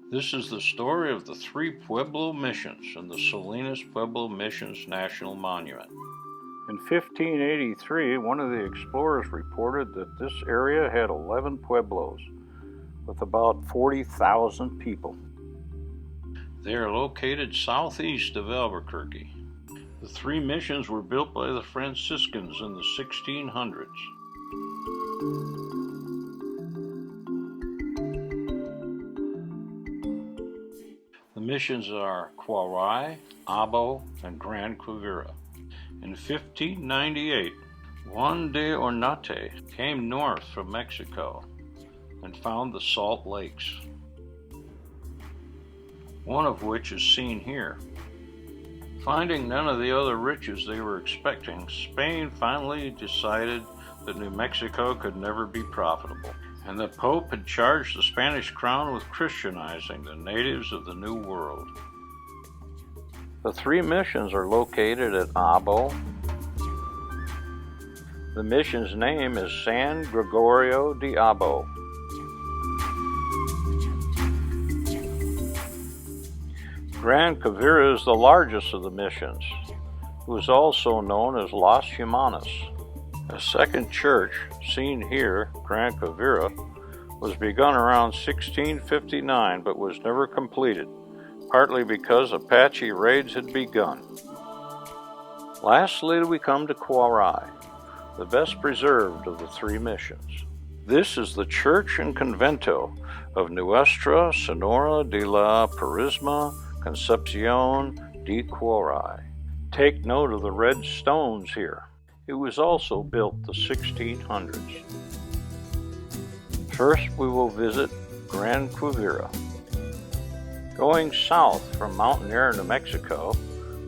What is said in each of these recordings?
This is the story of the three Pueblo Missions and the Salinas Pueblo Missions National Monument. In 1583, one of the explorers reported that this area had 11 pueblos, with about 40,000 people. They are located southeast of Albuquerque. The three missions were built by the Franciscans in the 1600s. The missions are Quarai, Abo, and Grand Quivira. In 1598, Juan de Ornate came north from Mexico and found the Salt Lakes, one of which is seen here. Finding none of the other riches they were expecting, Spain finally decided that New Mexico could never be profitable, and the Pope had charged the Spanish crown with Christianizing the natives of the New World. The three missions are located at Abo. The mission's name is San Gregorio de Abo. Grand Quivira is the largest of the missions, who is also known as Las Humanas. A second church, seen here, Grand Quivira, was begun around 1659 but was never completed, partly because Apache raids had begun. Lastly, we come to Quarai, the best preserved of the three missions. This is the church and convento of Nuestra Senora de la Purísima Concepción de Quarai. Take note of the red stones here. It was also built the 1600s. First, we will visit Grand Quivira. Going south from Mountaineer, New Mexico,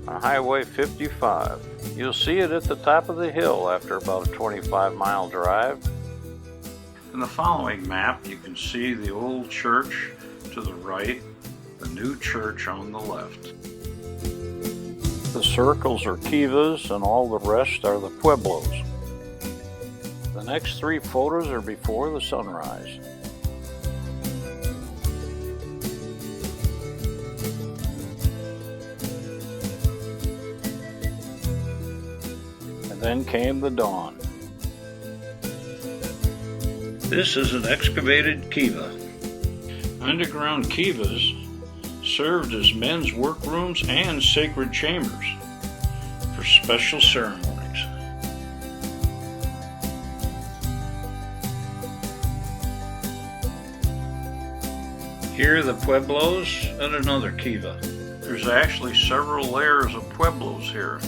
on Highway 55, you'll see it at the top of the hill after about a 25-mile drive. In the following map, you can see the old church to the right, the new church on the left. The circles are kivas and all the rest are the pueblos. The next three photos are before the sunrise. And then came the dawn. This is an excavated kiva. Underground kivas served as men's workrooms and sacred chambers for special ceremonies. Here are the pueblos and another kiva. There's actually several layers of pueblos here.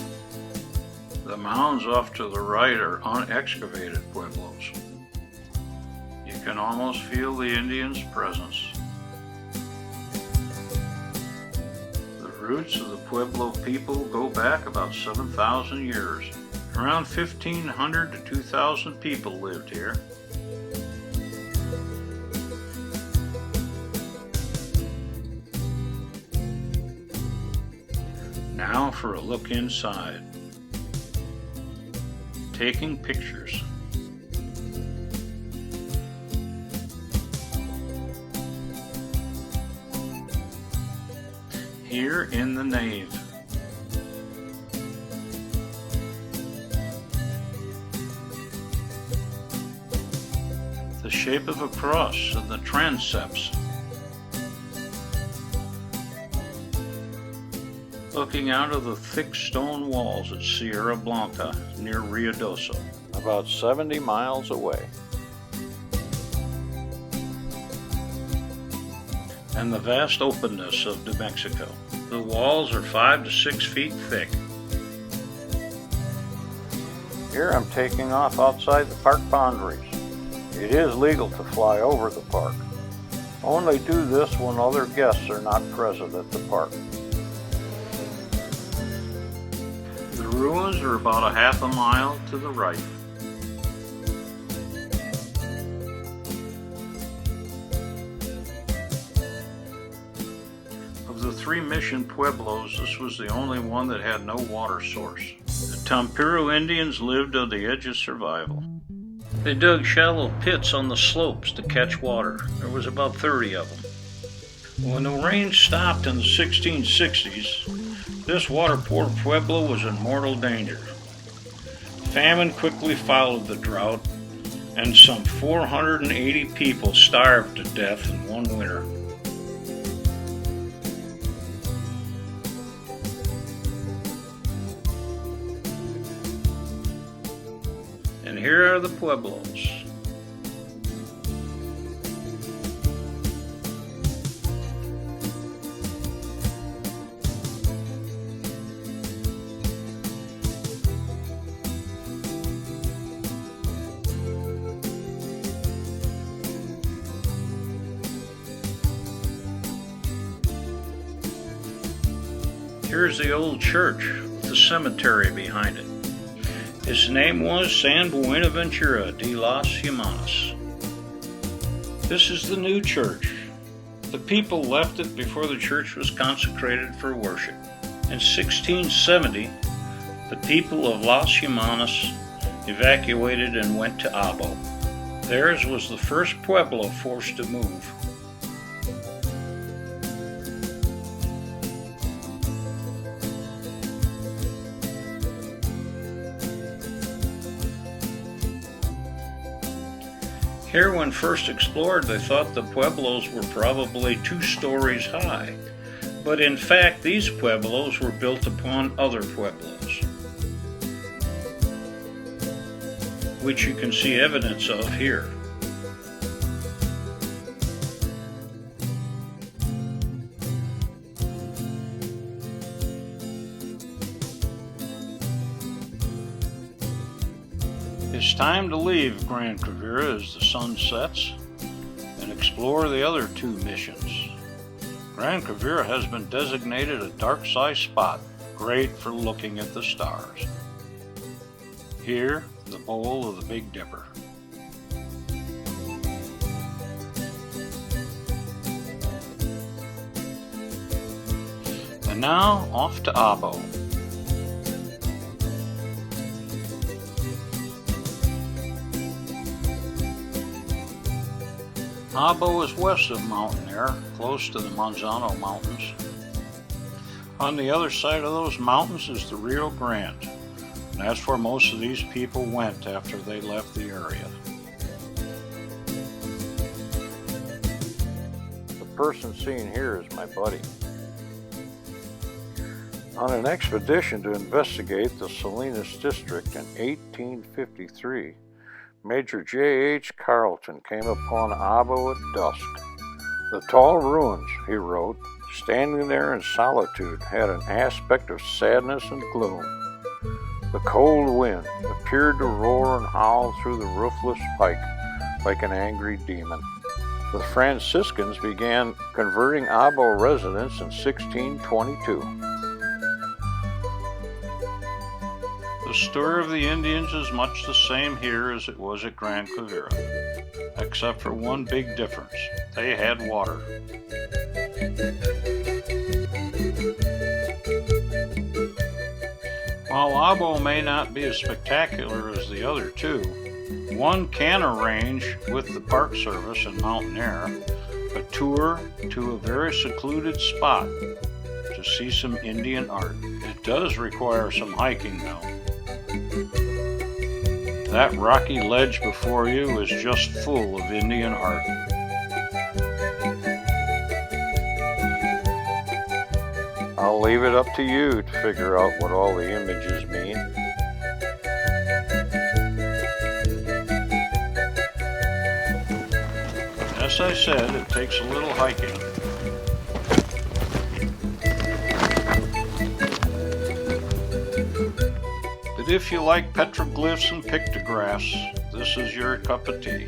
The mounds off to the right are unexcavated pueblos. You can almost feel the Indians' presence. The roots of the Pueblo people go back about 7,000 years. Around 1,500 to 2,000 people lived here. Now for a look inside. Taking pictures. Here in the nave. The shape of a cross and the transepts. Looking out of the thick stone walls at Sierra Blanca near Ruidoso, about 70 miles away. And the vast openness of New Mexico. The walls are 5 to 6 feet thick. Here I'm taking off outside the park boundaries. It is legal to fly over the park. Only do this when other guests are not present at the park. The ruins are about a half a mile to the right. Of the three mission pueblos, this was the only one that had no water source. The Tampiro Indians lived on the edge of survival. They dug shallow pits on the slopes to catch water. There was about 30 of them. When the rain stopped in the 1660s, this water-poor pueblo was in mortal danger. Famine quickly followed the drought, and some 480 people starved to death in one winter. And here are the pueblos. Here's the old church with the cemetery behind it. Its name was San Buenaventura de las Llamas. This is the new church. The people left it before the church was consecrated for worship. In 1670, the people of Las Llamas evacuated and went to Abo. Theirs was the first pueblo forced to move. Here, when first explored, they thought the pueblos were probably 2 stories high, but in fact these pueblos were built upon other pueblos, which you can see evidence of here. It's time to leave Gran Quivira as the sun sets and explore the other 2 missions. Gran Quivira has been designated a dark sky spot, great for looking at the stars. Here, the bowl of the Big Dipper. And now, off to Abo. Abo is west of Mountain Air, close to the Manzano Mountains. On the other side of those mountains is the Rio Grande, and that's where most of these people went after they left the area. The person seen here is my buddy. On an expedition to investigate the Salinas district in 1853, Major J.H. Carleton came upon Abo at dusk. The tall ruins, he wrote, standing there in solitude, had an aspect of sadness and gloom. The cold wind appeared to roar and howl through the roofless pike like an angry demon. The Franciscans began converting Abo residents in 1622. The story of the Indians is much the same here as it was at Gran Quivira, except for one big difference. They had water. While Abo may not be as spectacular as the other 2, one can arrange with the Park Service and Mountain Air a tour to a very secluded spot to see some Indian art. It does require some hiking though. That rocky ledge before you is just full of Indian art. I'll leave it up to you to figure out what all the images mean. As I said, it takes a little hiking. But if you like petroglyphs and pictographs, this is your cup of tea.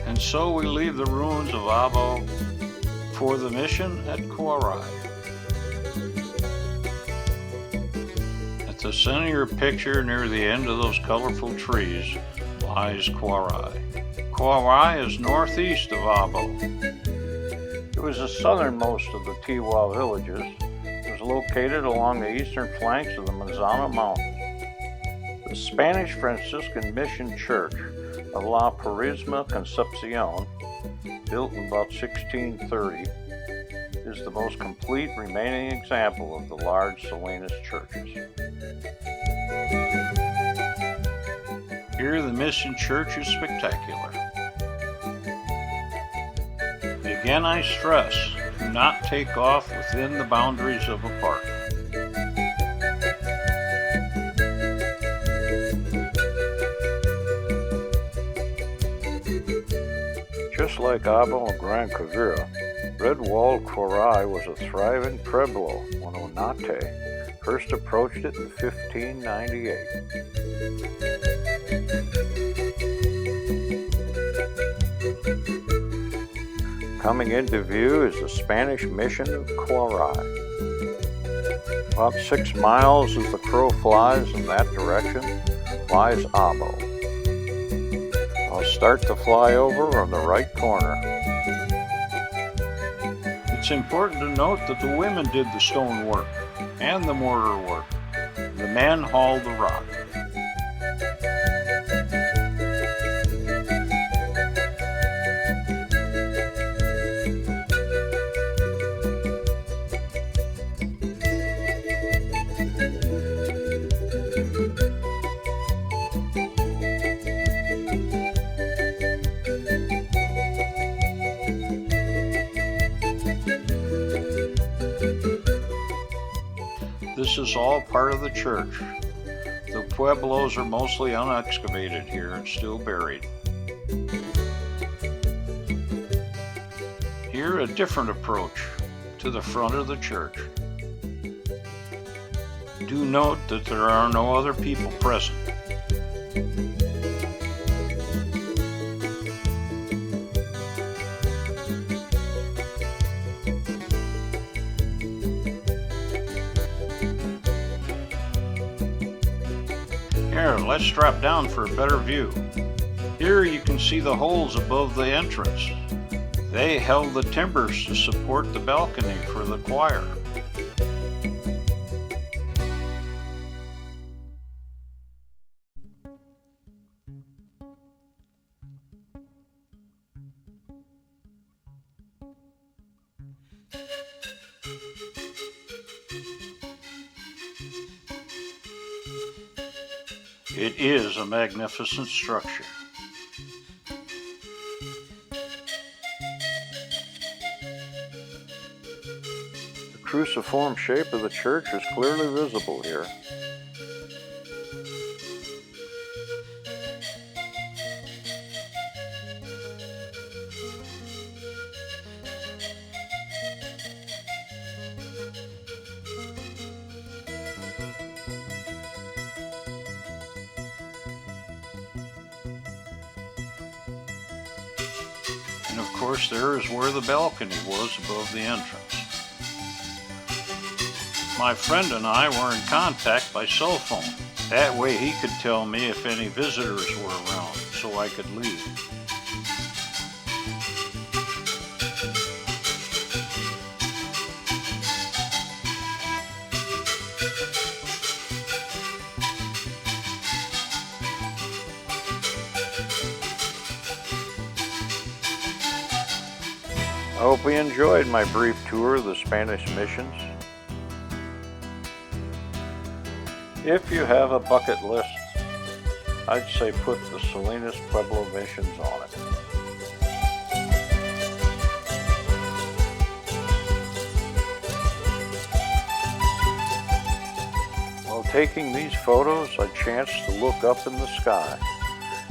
And so we leave the ruins of Abo for the mission at Quarai. At At the center of your picture, near the end of those colorful trees, lies Quarai. Quarai is northeast of Abo. It was the southernmost of the Tiwa villages. It was located along the eastern flanks of the Manzano Mountains. The Spanish Franciscan Mission Church of La Purísima Concepción, built in about 1630, is the most complete remaining example of the large Salinas churches. Here the mission church is spectacular. Again I stress, do not take off within the boundaries of a park. Just like Abo and Gran Quivira, Red-walled Quarai was a thriving pueblo when Oñate first approached it in 1598. Coming into view is the Spanish mission of Quarai. About 6 miles as the crow flies in that direction lies Abo. I'll start to fly over on the right corner. It's important to note that the women did the stone work and the mortar work. The men hauled the rock. This is all part of the church. The pueblos are mostly unexcavated here and still buried. Here a different approach to the front of the church. Do note that there are no other people present. Here, let's drop down for a better view. Here you can see the holes above the entrance. They held the timbers to support the balcony for the choir. It is a magnificent structure. The cruciform shape of the church is clearly visible here. And of course, there is where the balcony was above the entrance. My friend and I were in contact by cell phone. That way he could tell me if any visitors were around, so I could leave. I hope you enjoyed my brief tour of the Spanish missions. If you have a bucket list, I'd say put the Salinas Pueblo Missions on it. While taking these photos, I chanced to look up in the sky,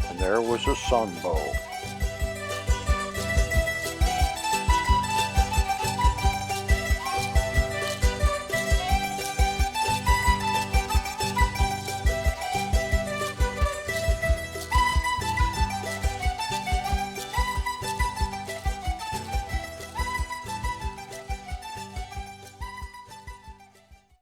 and there was a sun bow.